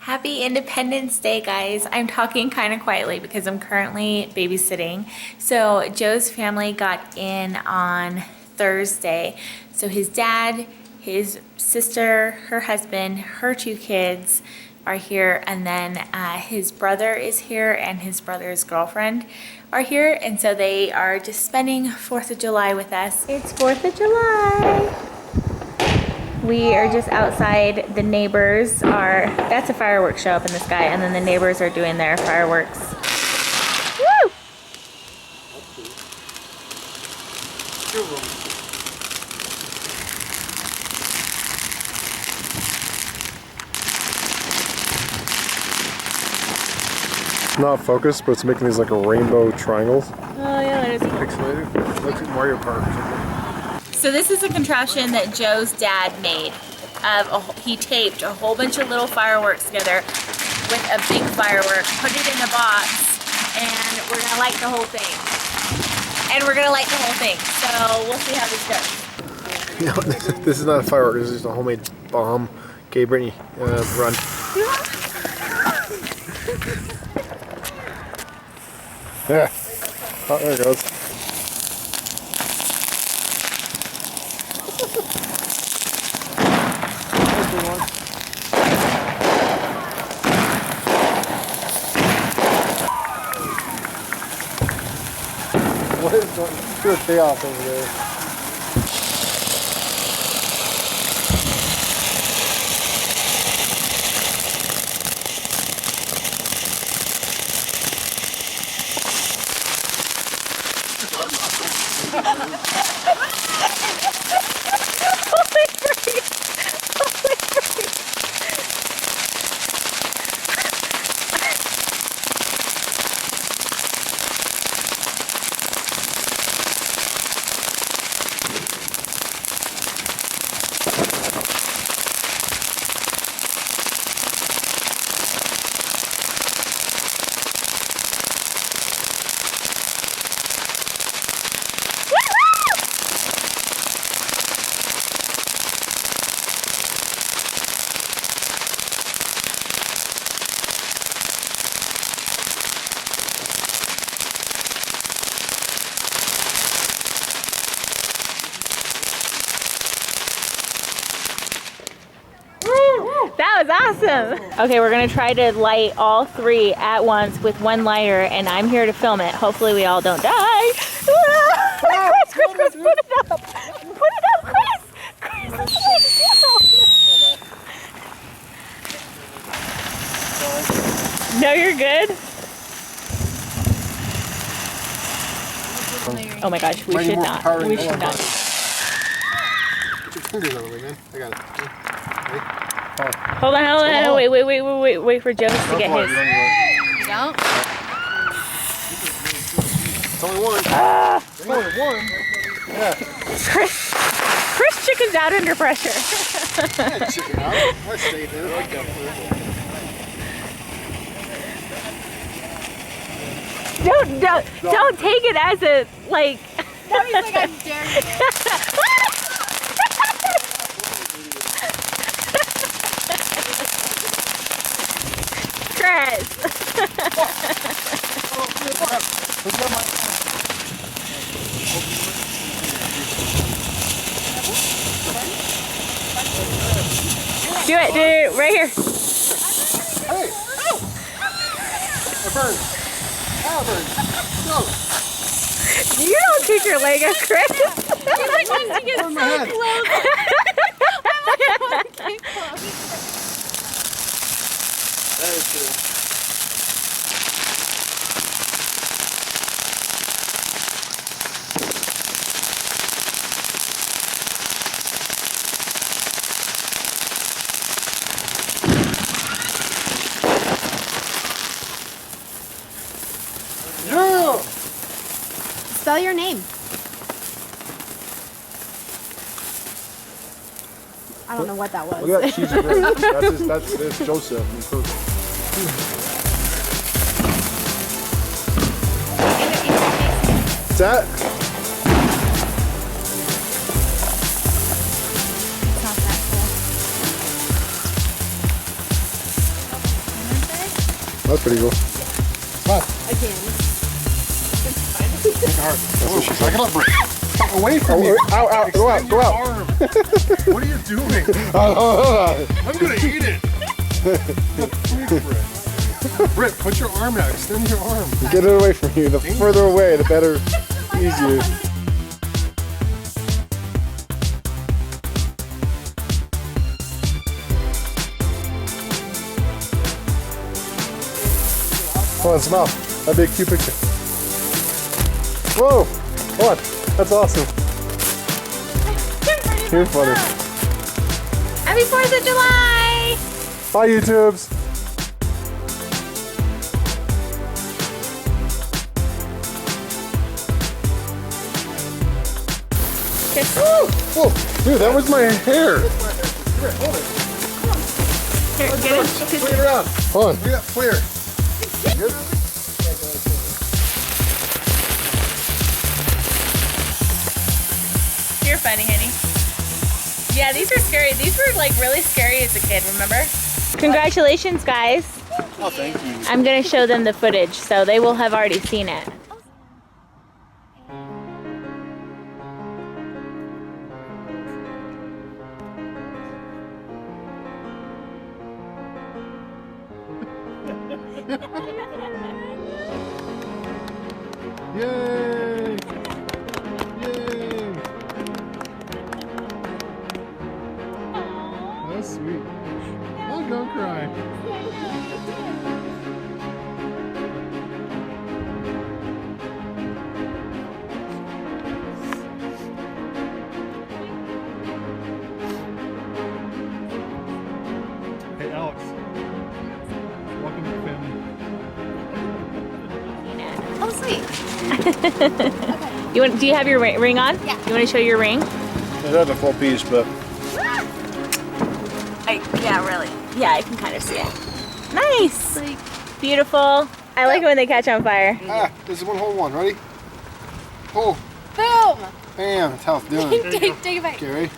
Happy Independence Day, guys. I'm talking kind of quietly because I'm currently babysitting. So Joe's family got in on Thursday. So his dad, his sister, her husband, her 2 kids are here, and then his brother is here and his brother's girlfriend are here, and so they are just spending 4th of July with us. It's 4th of July. We are just outside. The neighbors are, that's a fireworks show up in the sky, and then the neighbors are doing their fireworks. Woo! It's not focused, but it's making these like a rainbow triangles. Oh yeah, it is. Pixelated. Looks like Mario Kart or something. So this is a contraption that Joe's dad made. He taped a whole bunch of little fireworks together with a big firework, put it in a box, and we're gonna light the whole thing. So we'll see how this goes. No, this is not a firework. This is just a homemade bomb. Okay, Brittany, run. Yeah. Oh, there it goes. What is going on? There's chaos over there. That was awesome. Okay, we're gonna try to light all 3 at once with one lighter, and I'm here to film it. Hopefully we all don't die. Chris, put it up. Put it up, Chris. No, you're good. Oh my gosh, we should not. We should not. Put your fingers out of the way, man. I got it. Ready? Hold on. Wait for Joe to get his. You don't? It's only one. It's only one. Yeah. Chris chickens out under pressure. Yeah, chicken out. I stayed there like that. Don't take it as a like. That means like I'm daring you. Chris. Do it right here. Hey! A bird! Ah, bird! Go! You don't kick your leg up, Chris. He like wants to get so close. I'm like, I want to get close. That is cool. Yeah! Spell your name. I don't know what that was. Look at that cheesy bread. That's Joseph. What's that? That's pretty cool. Come on. Again. Make a heart. That's what she said. Back it up, Britt. Away from me. Ow, ow, go out, Extend go your out. arm. What are you doing? I'm gonna eat it. Britt, put your arm out. Extend your arm. Get it away from you. The further away, the better. Easier. Come on, smile. That'd be a cute picture. Whoa! What? That's awesome. You're funny. Happy 4th of July! Bye, YouTubes. Whoa, dude, that was my hair. Here, get it. Swing it around. Hold on. Look at that flare. Good? You're funny, honey. Yeah, these are scary. These were like really scary as a kid, remember? Congratulations, guys. Oh, thank you. I'm gonna show them the footage, so they will have already seen it. Yay! Yay! That's sweet. Oh, don't cry. Hey, Alex. Welcome to the family. Oh, sweet. Do you have your ring on? Yeah. You want to show your ring? It has a full piece, but Yeah, really. Yeah, I can kind of see it. Nice. Beautiful. I like it when they catch on fire. this is one whole one. Ready? Pull. Boom! Bam. That's how it's done. Take a bite. Okay, ready?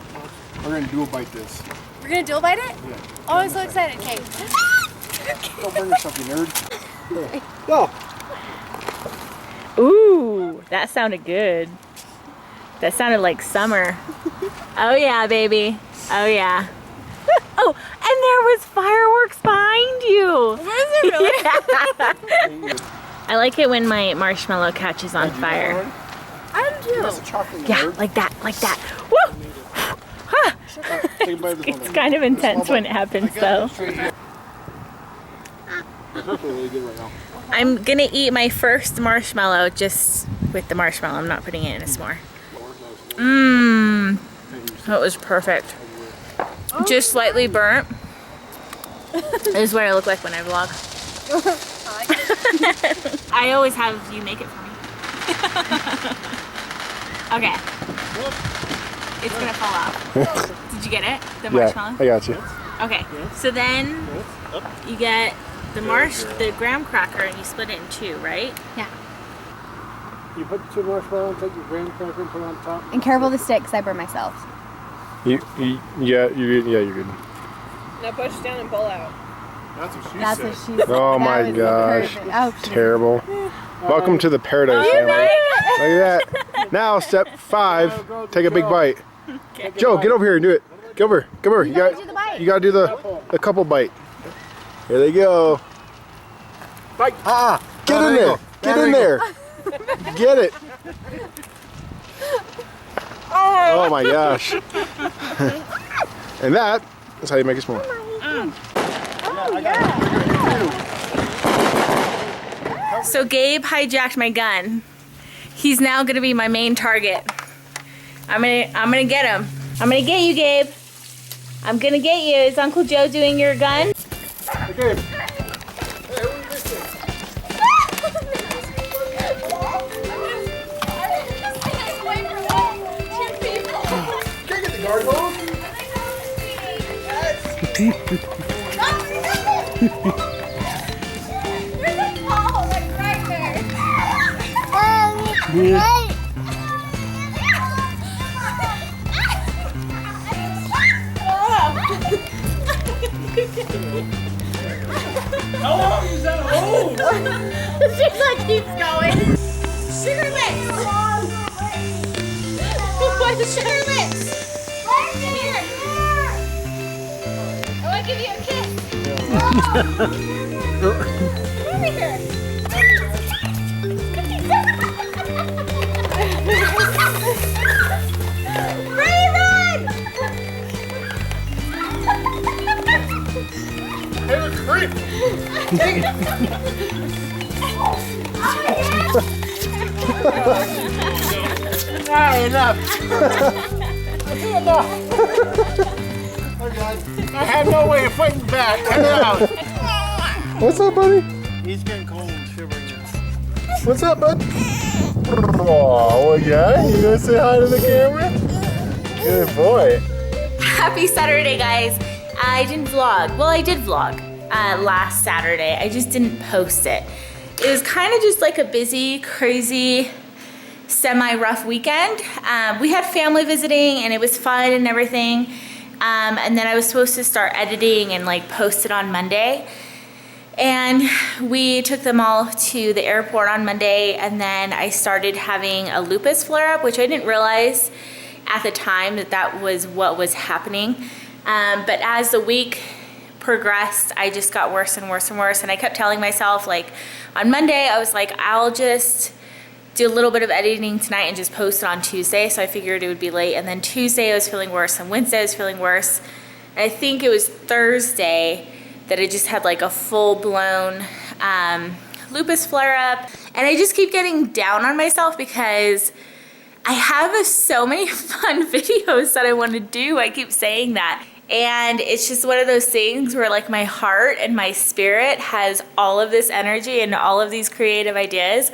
We're gonna dual bite this. We're gonna dual bite it? Yeah. Oh, I'm so excited. Okay. Don't burn yourself, you nerd. Go. Ooh, that sounded good. That sounded like summer. Oh yeah, baby. Oh yeah. Oh, and there was fireworks behind you. Was it really? Yeah. I like it when my marshmallow catches on fire. I do. That's a chocolate Yeah, nerd. like that, like that. Woo! Huh. Take a bite of this one. It's kind of intense when it happens though. It's working really good right now. I'm gonna eat my first marshmallow just with the marshmallow. I'm not putting it in a s'more. Mmm. That was perfect. Just slightly burnt. This is what I look like when I vlog. I always have you make it for me. Okay. It's gonna fall out. Did you get it? The marshmallow? Yeah, I got you. Okay. So then you get the graham cracker and you split it in two, right? Yeah. You put the 2 marshmallow and take your graham cracker and put it on top. And careful the stick, 'cause I burn myself. Yeah, you're good. Now push down and pull out. That's what she That's said. what she said. Oh That my was gosh. perfect. Oh, Terrible. Welcome to the Paradise family. Look at that. Now, step 5, take a big bite. Joe, get over here and do it. Get over. Come over. You gotta do the bite. gotta do the couple bite. Here they go. Bite. Get in there. Get in there. Get it. Oh my gosh. And that is how you make a s'more. So Gabe hijacked my gun. He's now gonna be my main target. I'm gonna get him. I'm gonna get you, Gabe. I'm gonna get you. Is Uncle Joe doing your gun? Okay. Can't get the guard home. How long is that hole? She's like, keeps going. Sugar lips. What is sugar lips? Here. I want to give you a kiss. Come over here. Raven! Hey, look, creep! Enough. Enough. I have no way of fighting back. Cut it out. What's up, buddy? He's getting cold and shivering. What's up, bud? Oh, yeah? You gonna say hi to the camera? Good boy. Happy Saturday, guys. I didn't vlog. Well, I did vlog last Saturday. I just didn't post it. It was kind of just like a busy, crazy, semi-rough weekend. We had family visiting and it was fun and everything. And then I was supposed to start editing and like post it on Monday. And we took them all to the airport on Monday, and then I started having a lupus flare-up, which I didn't realize at the time that was what was happening. But as the week progressed, I just got worse and worse and worse. And I kept telling myself, like, on Monday, I was like, I'll just do a little bit of editing tonight and just post it on Tuesday. So I figured it would be late. And then Tuesday I was feeling worse, and Wednesday I was feeling worse. And I think it was Thursday that I just had like a full-blown lupus flare-up. And I just keep getting down on myself because I have so many fun videos that I want to do. I keep saying that. And it's just one of those things where like my heart and my spirit has all of this energy and all of these creative ideas,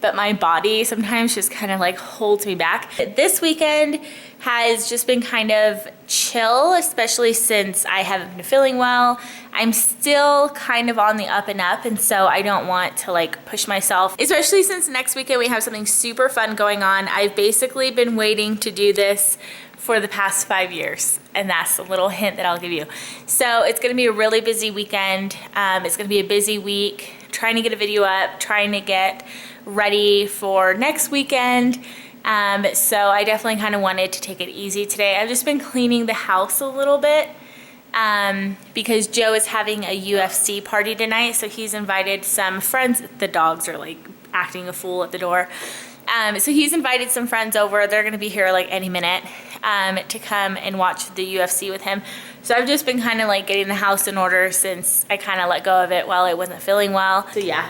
but my body sometimes just kind of like holds me back. This weekend has just been kind of chill, especially since I haven't been feeling well. I'm still kind of on the up and up, and so I don't want to like push myself, especially since next weekend we have something super fun going on. I've basically been waiting to do this for the past 5 years, and that's a little hint that I'll give you. So it's gonna be a really busy weekend. It's gonna be a busy week, trying to get a video up, trying to get ready for next weekend. So I definitely kind of wanted to take it easy today. I've just been cleaning the house a little bit because Joe is having a UFC party tonight, so he's invited some friends. The dogs are like acting a fool at the door. So he's invited some friends over. They're gonna be here like any minute to come and watch the UFC with him. So I've just been kind of like getting the house in order since I kind of let go of it while I wasn't feeling well. So yeah.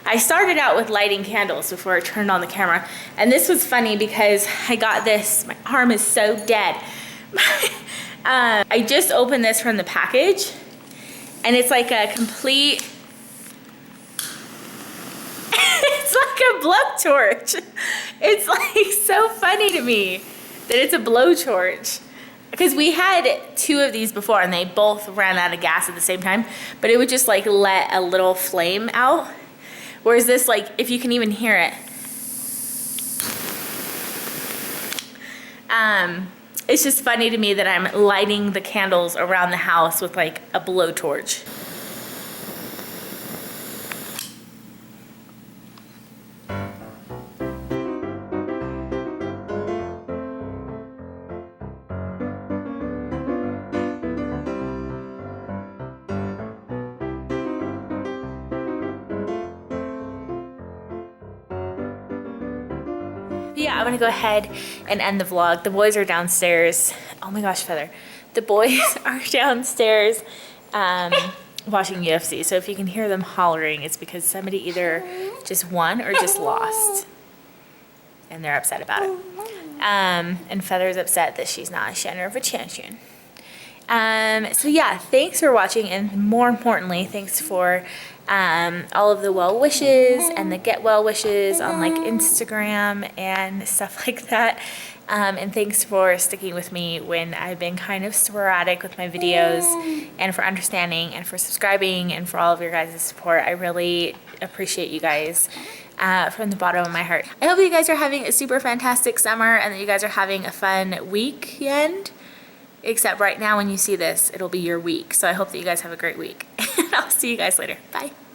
I started out with lighting candles before I turned on the camera. And this was funny because I got this, my arm is so dead. I just opened this from the package, and it's like a complete, it's like a blowtorch. It's like so funny to me that it's a blowtorch. Because we had 2 of these before and they both ran out of gas at the same time, but it would just like let a little flame out. Whereas this, like, if you can even hear it, it's just funny to me that I'm lighting the candles around the house with like a blowtorch. Yeah, I'm gonna go ahead and end the vlog. The boys are downstairs. Oh my gosh, Feather. The boys are downstairs watching UFC. So if you can hear them hollering, it's because somebody either just won or just lost. And they're upset about it. And Feather's upset that she's not a center of attention. So yeah, thanks for watching, and more importantly, thanks for all of the well wishes and the get well wishes on like Instagram and stuff like that. And thanks for sticking with me when I've been kind of sporadic with my videos, and for understanding and for subscribing and for all of your guys' support. I really appreciate you guys from the bottom of my heart. I hope you guys are having a super fantastic summer and that you guys are having a fun weekend. Except right now when you see this, it'll be your week. So I hope that you guys have a great week. I'll see you guys later. Bye.